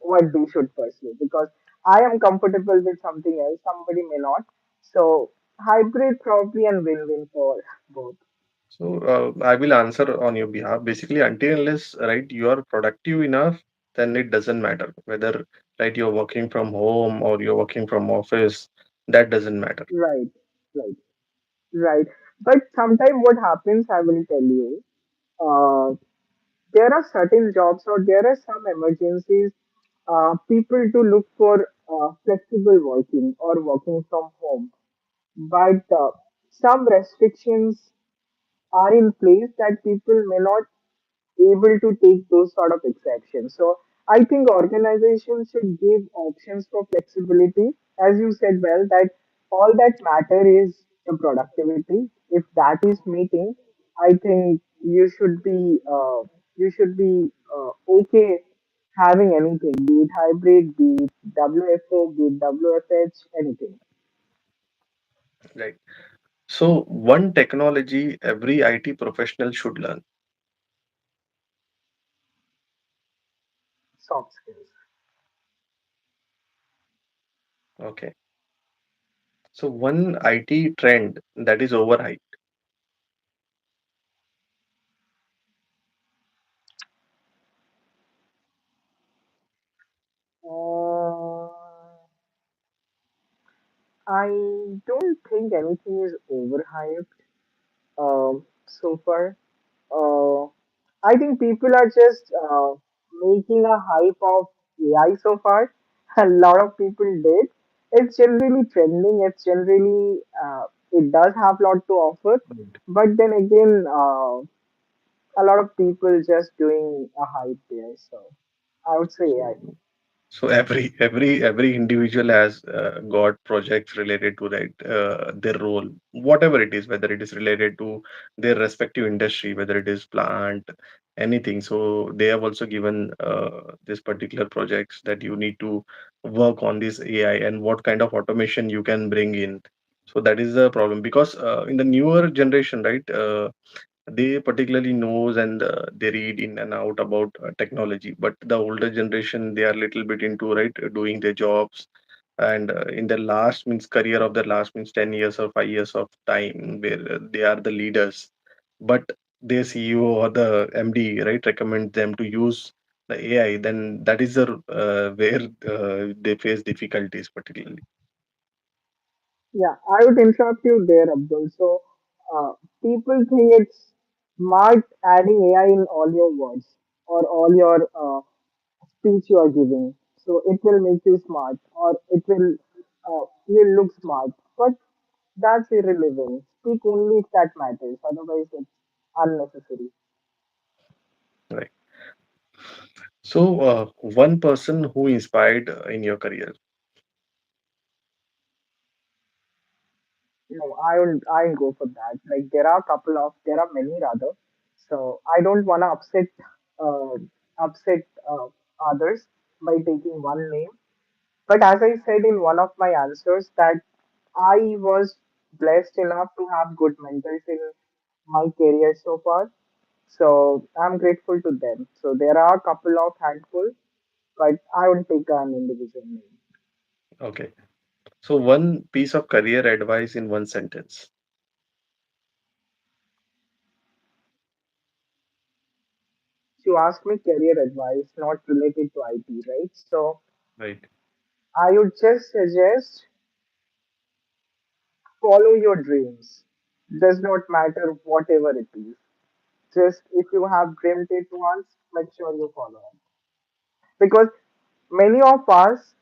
what they should pursue because I am comfortable with something else. Somebody may not. So hybrid probably and win-win for both. So I will answer on your behalf. Basically, until unless right you are productive enough, then it doesn't matter whether right you're working from home or you're working from office. That doesn't matter. Right, right, right. But sometimes what happens, I will tell you. Uh, there are certain jobs or there are some emergencies. People to look for flexible working or working from home, but some restrictions are in place that people may not able to take those sort of exceptions. So I think organizations should give options for flexibility. As you said well, that all that matter is the productivity. If that is meeting, I think you should be okay having anything, be it hybrid, be it WFO, be it WFH, anything. Right. So one technology every IT professional should learn. Soft skills. Okay. So one IT trend that is overhyped. I don't think anything is overhyped so far. Uh, I think people are just making a hype of AI so far. A lot of people did. It's generally trending. It's generally it does have a lot to offer, Right. but then again, a lot of people just doing a hype there. So I would say AI. So So every individual has got projects related to their role, whatever it is, whether it is related to their respective industry, whether it is plant, anything. So they have also given this particular projects that you need to work on this AI and what kind of automation you can bring in. So that is the problem because in the newer generation, right? They particularly knows and they read in and out about technology, but the older generation they are little bit into right doing their jobs and in their last means career of their last means 10 years or 5 years of time where they are the leaders, but their CEO or the MD right recommend them to use the AI, then that is the where they face difficulties particularly. Yeah, I would interrupt you there, Abdul. So, people think it's smart adding AI in all your words or all your speech you are giving. So it will make you smart or it will you look smart. But that's irrelevant. Speak only if that matters. Otherwise, it's unnecessary. Right. So one person who inspired in your career. No, I won't go for that. Like there are many rather. So I don't wanna uh, upset others by taking one name. But as I said in one of my answers that I was blessed enough to have good mentors in my career so far. So I'm grateful to them. So there are a couple of handful, but I won't take an individual name. Okay. So one piece of career advice in one sentence. You asked me career advice, not related to IT, right? So Right. I would just suggest follow your dreams. Does not matter whatever it is. Just if you have dreamed it once, make sure you follow it. Because many of us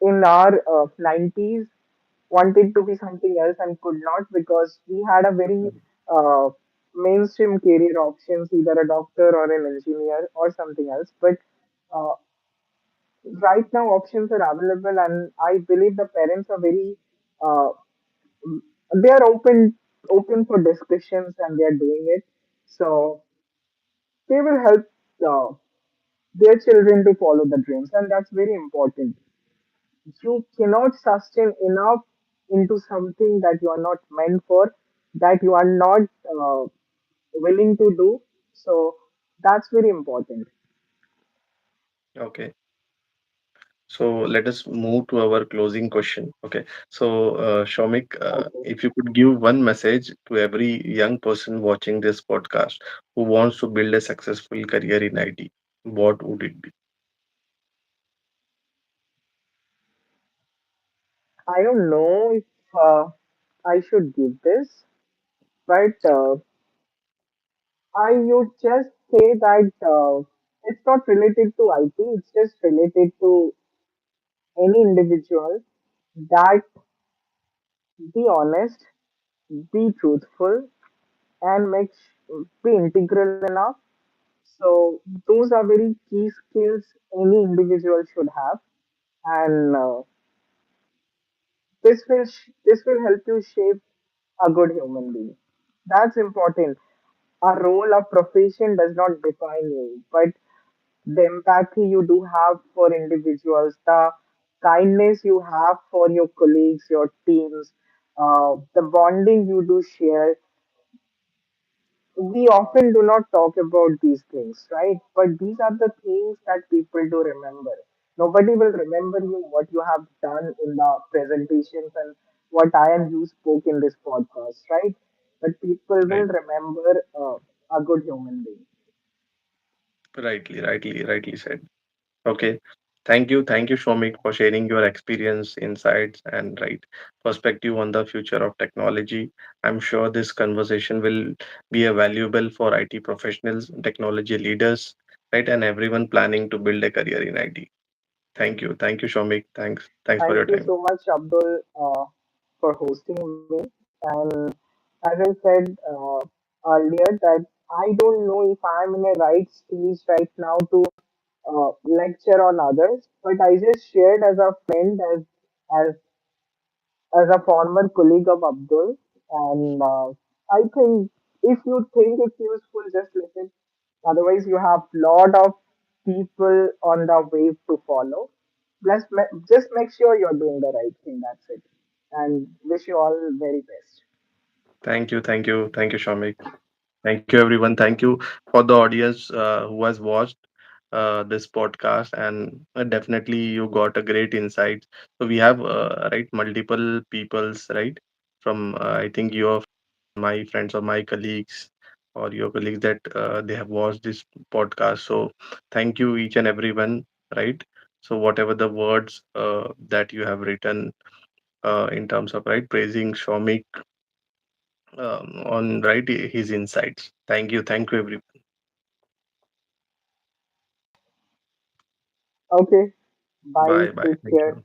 in our 90s wanted to be something else and could not because we had a very uh, mainstream career options, either a doctor or an engineer or something else. But uh, right now options are available, and I believe the parents are very uh, they are open for discussions and they are doing it. So they will help uh, their children to follow the dreams, and that's very important. You cannot sustain enough into something that you are not meant for, that you are not willing to do. So that's very important. Okay. So let us move to our closing question. Okay. So Shomik, Okay. if you could give one message to every young person watching this podcast who wants to build a successful career in IT, what would it be? I don't know if I should give this, but I would just say that it's not related to IT, it's just related to any individual that be honest, be truthful, and be integral enough. So those are very key skills any individual should have, and this will help you shape a good human being. That's important. A role, a profession does not define you, but the empathy you do have for individuals, the kindness you have for your colleagues, your teams, the bonding you do share, we often do not talk about these things, right? But these are the things that people do remember. Nobody will remember you what you have done in the presentations and what I and you spoke in this podcast, right? But people will Right. remember a good human being. Rightly said. Okay. Thank you, Shomik, for sharing your experience, insights, and right perspective on the future of technology. I'm sure this conversation will be a valuable for IT professionals, technology leaders, right, and everyone planning to build a career in IT. Thank you, Shomik. Thanks for your Thank you time. so much, Abdul, for hosting me. And as I said earlier, that I don't know if I'm in a right stage right now to lecture on others, but I just shared as a friend, as as a former colleague of Abdul, and I think if you think it's useful, just listen. Otherwise, you have lot of people on the wave to follow. Just make sure you're doing the right thing. That's it. And wish you all very best. Thank you, Shomik. Thank you, everyone. Thank you for the audience who has watched this podcast, and definitely you got a great insight. So we have right multiple peoples, right, from I think your my friends or my colleagues or your colleagues that they have watched this podcast. So thank you each and everyone, right? So whatever the words that you have written in terms of right praising Shomik on right his insights. Thank you everyone. Okay. Bye. Bye bye. Take Thank care. you.